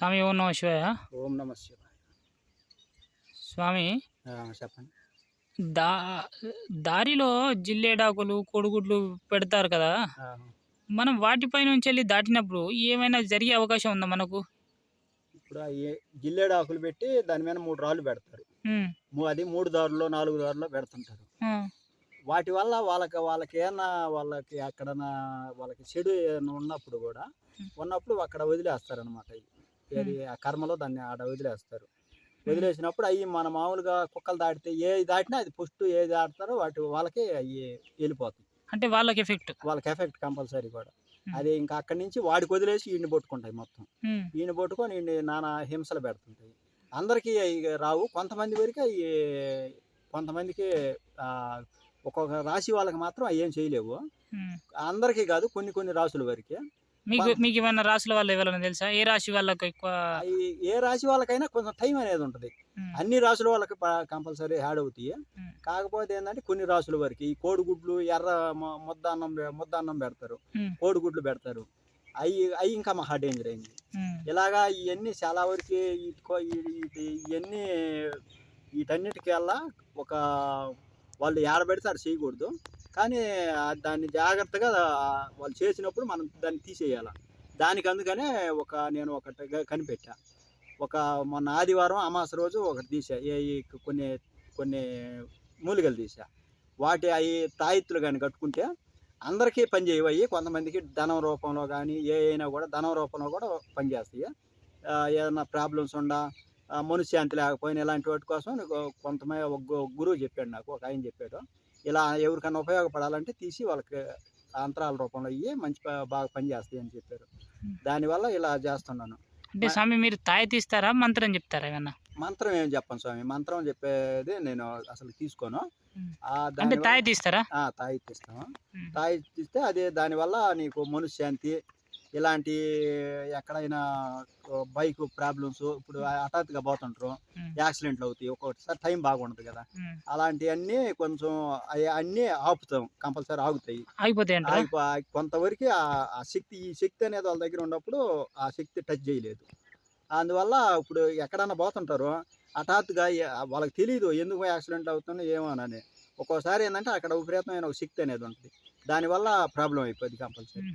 స్వామి ఓం నమ శివాయ. ఓం నమ శివాయ. స్వామి, చెప్పండి. దా దారిలో జిల్లేడాకులు, కోడిగుడ్లు పెడతారు కదా! ఆ, మనం వాటిపై నుంచెళ్ళి దాటినప్పుడు ఏమైనా జరిగే అవకాశం ఉందా మనకు? ఇప్పుడు జిల్లేడు ఆకులు పెట్టి దాని మీద 3 రాళ్ళు పెడతారు. హ్మ్. అది 3 దారుల్లో 4 దారుల్లో పెడుతుంటారు. హ్మ్. వాటి వల్ల వాళ్ళకి ఏమన్నా వాళ్ళకి అక్కడనా వాళ్ళకి చెడు ఏమన్నా ఉన్నప్పుడు అక్కడ వదిలేస్తారనమాట. ఏది ఆ కర్మలో దాన్ని ఆడ వదిలేస్తారు. వదిలేసినప్పుడు అవి మన మామూలుగా కుక్కలు దాటితే ఏది దాటినా అది ఫస్ట్ ఏది దాటుతారో వాళ్ళకి అవి వెళ్ళిపోతాయి. అంటే వాళ్ళకి ఎఫెక్ట్. వాళ్ళకి ఎఫెక్ట్ కంపల్సరీ కూడా. హ్మ్. అది ఇంకా అక్కడి నుంచి వాడికి వదిలేసి ఈయన్ని పట్టుకుంటాయి మొత్తం. హ్మ్. ఈయన పట్టుకొని ఈయన్ని నానా హింసలు పెడుతుంటాయి. అందరికీ అయి రావు. కొంతమంది వరకే కొంతమందికి ఒక్కొక్క రాశి వాళ్ళకి మాత్రం అయ్యేం చేయలేవు. హ్మ్. అందరికీ కాదు, కొన్ని కొన్ని రాసుల వరకే. మీకేమన్నా రాశుల వాళ్ళు ఎవరైనా తెలుసా? ఏ రాశి వాళ్ళకి ఎక్కువ? అయి ఏ రాశి వాళ్ళకైనా కొంచెం టైం అనేది ఉంటది. హ్మ్. అన్ని రాసుల వాళ్ళకి కంపల్సరీ యాడ్ అవుతాయి. హ్మ్. కాకపోతే ఏందంటే కొన్ని రాసుల వరకి. ఈ కోడిగుడ్లు, ఎర్ర ముద్దన్నం పెడతారు. హ్మ్. కోడిగుడ్లు పెడతారు. అయి ఇంకా మహా డేంజర్ అయింది. హ్మ్. ఇలాగా ఇయన్నీ చాలా వరకి ఇయన్నీ వీటన్నిటికల్లా ఒక వాళ్ళు ఏడ పెడితే ఆడ చేయకూడదు. కానీ దాన్ని జాగ్రత్తగా వాళ్ళు చేసినప్పుడు మనం దాన్ని తీసేయాల. అందుకనే నేను ఒకటి కనిపెట్టా. మొన్న ఆదివారం అమావాస్య రోజు ఒకటి తీసా. కొన్ని కొన్ని మూలికలు తీసా. అయి తాయెత్తులు గాని కట్టుకుంటే అందరికీ పనిచేయవు అయి. కొంతమందికి ధనం రూపంలో గానీ, అయినా కూడా ధనం రూపంలో కూడా పనిచేస్తాయి. ఏదన్నా ప్రాబ్లమ్స్ మనశ్శాంతి లేకపోయినా ఇలాంటి వాటి కోసం ఒక గురువు చెప్పాడు నాకు. ఆయన చెప్పాడు. ఇలా ఎవరికన్నా ఉపయోగపడాలంటే తీసి వాళ్ళకి అంతరాల రూపంలో బాగా పనిచేస్తాయి అని చెప్పారు. దానివల్ల ఇలా చేస్తున్నాను. అంటే స్వామి, మీరు తాయెత్తిస్తారా? మంత్రం చెప్తారా ఏమన్నా? మంత్రం ఏం చెప్పను స్వామి. మంత్రం చెప్పేది నేను అసలు తీసుకోను. అంటే తాయెత్తిస్తారా? తాయెత్తిస్తాము. తాయెత్తిస్తే అదే దానివల్ల నీకు మనశ్శాంతి, ఇలాంటి ఎక్కడైనా బైక్ ప్రాబ్లమ్స్, ఇప్పుడు హఠాత్తుగా పోతుంటారు, యాక్సిడెంట్లు అవుతాయి. ఒక్కొక్కసారి టైం బాగుండదు కదా. అలాంటివన్నీ కొంచెం అన్నీ ఆపుతాం, కంపల్సరీ ఆగుతాయి. కొంతవరకు ఈ శక్తి అనేది వాళ్ళ దగ్గర ఉన్నప్పుడు ఆ శక్తి టచ్ చేయలేదు. అందువల్ల ఇప్పుడు ఎక్కడన్నా పోతుంటారు, హఠాత్తుగా వాళ్ళకి తెలియదు ఎందుకు యాక్సిడెంట్ అవుతుందో ఏమోనని. ఒక్కోసారి ఏంటంటే అక్కడ విపరీతమైన ఒక శక్తి అనేది ఉంటుంది. దానివల్ల ప్రాబ్లం అయిపోద్ది కంపల్సరీ.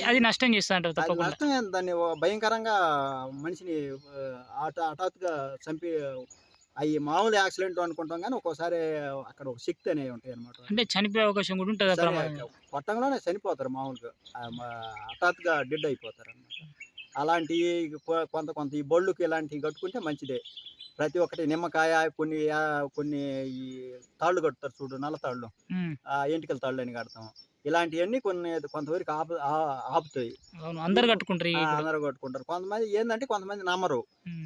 అది నష్టం చేస్తా అంటారు తప్పకుండా. నష్టం దాన్ని భయంకరంగా మనిషిని హఠాత్తుగా చంపి అవి మామూలు యాక్సిడెంట్ అనుకుంటాం, కానీ ఒక్కోసారి అక్కడ ఒక శక్తి అనేవి ఉంటాయి అనమాట. అంటే చనిపోయే అవకాశం కూడా ఉంటుంది. కొట్టంలోనే చనిపోతారు మామూలుగా. హఠాత్తుగా డెడ్ అయిపోతారు అనమాట. అలాంటివి కొంత ఈ బళ్ళుకి ఇలాంటివి కట్టుకుంటే మంచిదే. ప్రతి ఒక్కటి నిమ్మకాయ, కొన్ని ఈ తాళ్ళు కట్టుతారు చూడు, నల్ల తాళ్ళు, ఎంటికల తాళ్ళు అని కడతాం. ఇలాంటివన్నీ కొంతవరకు ఆపుతాయి. అందరు కట్టుకుంటారు. కొంతమంది నమ్మరు.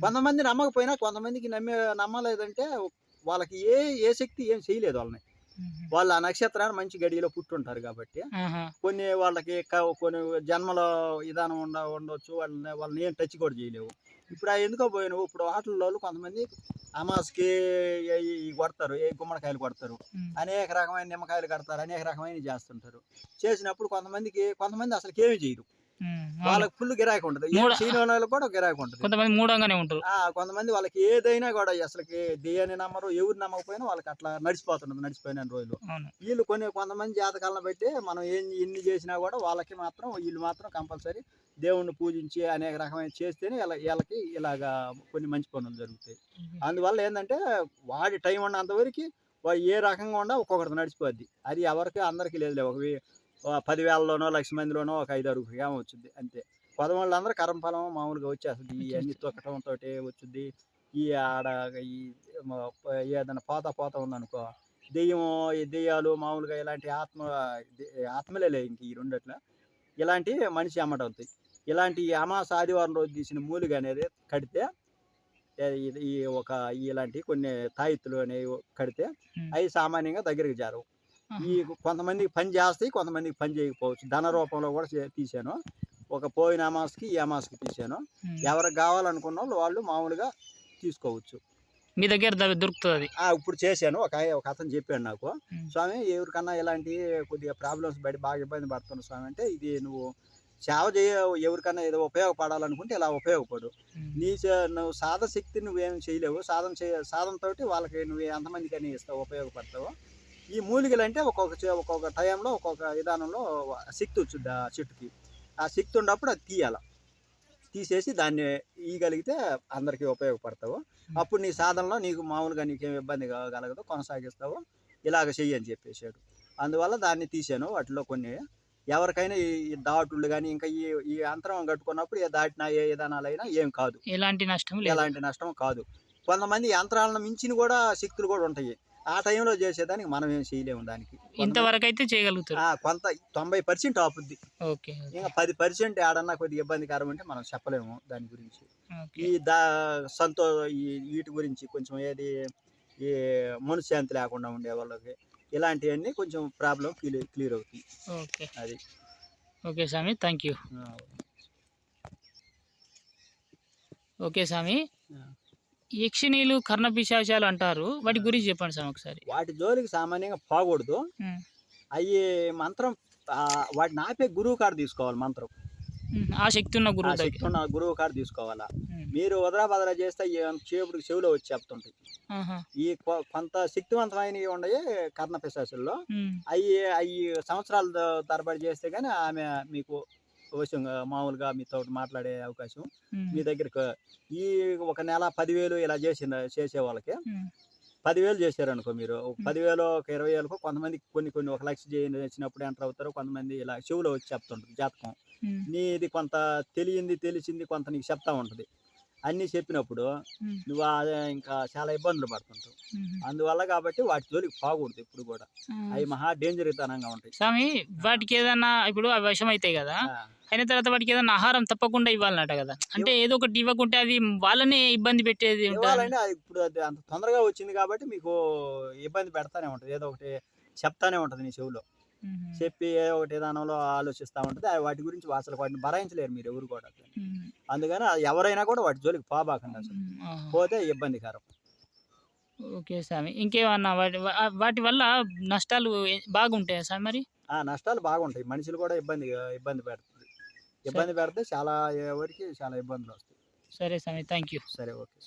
కొంతమంది నమ్మకపోయినా కొంతమందికి నమ్మలేదంటే వాళ్ళకి ఏ శక్తి ఏం చేయలేదు వాళ్ళని. వాళ్ళు ఆ నక్షత్రాన్ని మంచి గడియలో పుట్టుంటారు కాబట్టి వాళ్ళకి కొన్ని జన్మల విధానం ఉండొచ్చు. వాళ్ళని ఏం టచ్ కూడా చేయలేవు. ఇప్పుడు ఎందుకో పోయినావు. ఇప్పుడు వాటిల్లో కొంతమంది అమాస్కి కొడతారు, గుమ్మడికాయలు కొడతారు, అనేక రకమైన నిమ్మకాయలు కడతారు, అనేక రకమైన చేస్తుంటారు. చేసినప్పుడు కొంతమంది అసలు ఏమి చేయరు. వాళ్ళకి ఫుల్ గిరాకీ ఉంటుంది. కూడా గిరాకీ ఉంటుంది. కొంతమంది మూఢంగానే ఉంటారు. కొంతమంది వాళ్ళకి ఏదైనా కూడా అసలుకి దెయ్యాన్ని నమ్మరు. ఎవరు నమ్మకపోయినా వాళ్ళకి అట్లా నడిచిపోయిన రోజులు. వీళ్ళు కొంతమంది జాతకాలను బట్టి మనం ఎన్ని చేసినా కూడా వీళ్ళు మాత్రం కంపల్సరీ దేవుణ్ణి పూజించి అనేక రకమైన చేస్తేనే వీళ్ళకి ఇలాగా కొన్ని మంచి పనులు జరుగుతాయి. అందువల్ల ఏంటంటే వాడి టైం ఉన్నంత వరకు ఏ రకంగా ఒక్కొక్కటి నడిచిపోద్ది. అది అందరికీ లేదులే. 10,000లోనో 1,00,000 మందిలోనో ఒక 5-6 ఏమో వచ్చింది అంతే. వాళ్ళందరూ కర్మఫలం మామూలుగా వచ్చేస్తుంది. ఇవన్నీ తొక్కటంతో వచ్చుద్ది. ఈ ఆడ ఈ ఏదైనా పోత ఉందనుకో, దెయ్యాలు మామూలుగా ఇలాంటి ఆత్మలే ఇంక ఈ రెండిట్లో ఇలాంటివి మనిషి అవుతాయి. ఇలాంటి అమావాస్య ఆదివారం రోజు తీసిన మూలిక అనేది కడితే, ఇలాంటి కొన్ని తాయెత్తులు అనేవి కడితే అవి సామాన్యంగా దగ్గరికి చేరవు. కొంతమందికి పని చేస్తాయి, కొంతమందికి పని చేయకపోవచ్చు. ధన రూపంలో కూడా తీసాను. పోయిన అమావాస్యకి ఈ అమావాస్యకి తీసాను. ఎవరికి కావాలనుకున్న వాళ్ళు మామూలుగా తీసుకోవచ్చు. మీ దగ్గర దొరుకుతుంది. ఇప్పుడు చేశాను. ఒక అతను చెప్పాడు నాకు, స్వామి ఎవరికన్నా ఇలాంటి కొద్దిగా ప్రాబ్లమ్స్ బాగా ఇబ్బంది పడుతున్నా స్వామి అంటే, ఇది నువ్వు సేవ ఎవరికైనా ఏదో ఉపయోగపడాలనుకుంటే ఇలా ఉపయోగపడు. ఉమ్. నువ్వు సాధన శక్తి నువ్వేం చేయలేవు. సాధనతోటి వాళ్ళకి నువ్వు ఎంతమందికని ఇస్తావు, ఉపయోగపడతావు. ఈ మూలికలంటే ఒక్కొక్క టైంలో ఒక్కొక్క విధానంలో శక్తి వచ్చుద్ది ఆ చెట్టుకి. ఆ శక్తి ఉన్నప్పుడు అది తీయాల. తీసేసి దాన్ని ఇయ్యగలిగితే అందరికీ ఉపయోగపడతావు. అప్పుడు నీ సాధనలో నీకు మామూలుగా నీకేం ఇబ్బంది కలగదు, కొనసాగిస్తావు. ఇలాగ చెయ్యి అని చెప్పేసాడు. అందువల్ల దాన్ని తీశాను. వాటిలో కొన్ని ఎవరికైనా ఈ దాటుళ్ళు కానీ ఇంకా ఈ యంత్రం కట్టుకున్నప్పుడు ఏ దాటినా ఏ విధానాలైనా ఏం కాదు, ఎలాంటి నష్టం లేదు. ఎలాంటి నష్టం కాదు. కొంతమంది యంత్రాలను మించిన కూడా శక్తులు కూడా ఉంటాయి. ఆ టైంలో చేసేదానికి మనం ఏం చేయలేము. దానికి ఇంతవరకు అయితే చేయగలుగుతారు. కొంత 90% ఆపుద్ది. ఓకే. ఇంకా 10% ఏడన్నా కొద్దిగా ఇబ్బందికరం అంటే మనం చెప్పలేము దాని గురించి. ఓకే. ఈ సంతో వీటి గురించి కొంచెం ఏది ఈ మనశ్శాంతి లేకుండా ఉండే వాళ్ళకి ఇలాంటివన్నీ కొంచెం ప్రాబ్లం క్లియర్ అవుతుంది. ఓకే. అది. Okay Swami, thank you. Okay Swami, యక్షిణీలు కర్ణపిశాచాలు అంటారు, వాటి గురించి చెప్పండి స్వామి ఒకసారి. వాటి జోలికి సామాన్యంగా పోకూడదు. అవి మంత్రం వాటిని ఆపే గురువు కాడ తీసుకోవాలి. మంత్రం ఆ శక్తి ఉన్న గురువు దగ్గర, శక్తి ఉన్న గురువు కాడ తీసుకోవాలా. మీరు వదరా చేస్తే చేపుడికి చెవులో వచ్చి చెప్తుంటాయి. ఈ కొంత శక్తివంతమైనవి ఉన్నాయి కర్ణ పిశాచుల్లో. అవి సంవత్సరాల తరబడి చేస్తే గానీ ఆమె మీకు మామూలుగా మీతో మాట్లాడే అవకాశం మీ దగ్గరకు ఈ ఒక నెల 10,000 ఇలా చేసే వాళ్ళకి 10,000 చేశారనుకో, మీరు 10,000 ఒక 20,000 కొంతమంది కొన్ని 1,00,000 చేసినప్పుడు ఎంటర్ అవుతారు. కొంతమంది ఇలా చెవులో వచ్చి చెప్తుంటారు జాతకం. నీది కొంత తెలిసింది కొంత నీకు చెప్తా ఉంటుంది. అన్నీ చెప్పినప్పుడు నువ్వు ఇంకా చాలా ఇబ్బందులు పడుతుంటావు. అందువల్ల కాబట్టి వాటి జోలికి పోకూడదు ఎప్పుడు కూడా. అవి మహా డేంజర్తనంగా ఉంటాయి స్వామి. వాటికి ఏదన్నా ఇప్పుడు అవి విషం అవుతాయి కదా, అయిన తర్వాత వాటికి ఏదైనా ఆహారం తప్పకుండా ఇవ్వాలన్నట కదా. అంటే ఏదో ఒకటి ఇవ్వకుంటే అవి వాళ్ళనే ఇబ్బంది పెట్టేది ఇవ్వాలంటే ఇప్పుడు అది అంత తొందరగా వచ్చింది కాబట్టి మీకు ఇబ్బంది పెడతానే ఉంటుంది. ఏదో ఒకటి చెప్తానే ఉంటుంది నీ చెవులో. చెప్పి ఏదో ఒకటి విధానంలో ఆలోచిస్తూ ఉంటుంది. వాటి గురించి అసలు వాటిని భరాయించలేరు మీరు ఎవరు కూడా. అందుకని ఎవరైనా కూడా వాటి జోలికి పోబాకండి. అసలు పోతే ఇబ్బందికరం. ఓకే స్వామి, ఇంకేమన్నా వాటి వల్ల నష్టాలు బాగుంటాయా స్వామి? మరి నష్టాలు బాగుంటాయి. మనుషులు కూడా ఇబ్బంది పెడుతుంది. ఇబ్బంది పెడితే చాలా ఎవరికి చాలా ఇబ్బందులు వస్తాయి. సరే స్వామి, థ్యాంక్ యూ. సరే, ఓకే.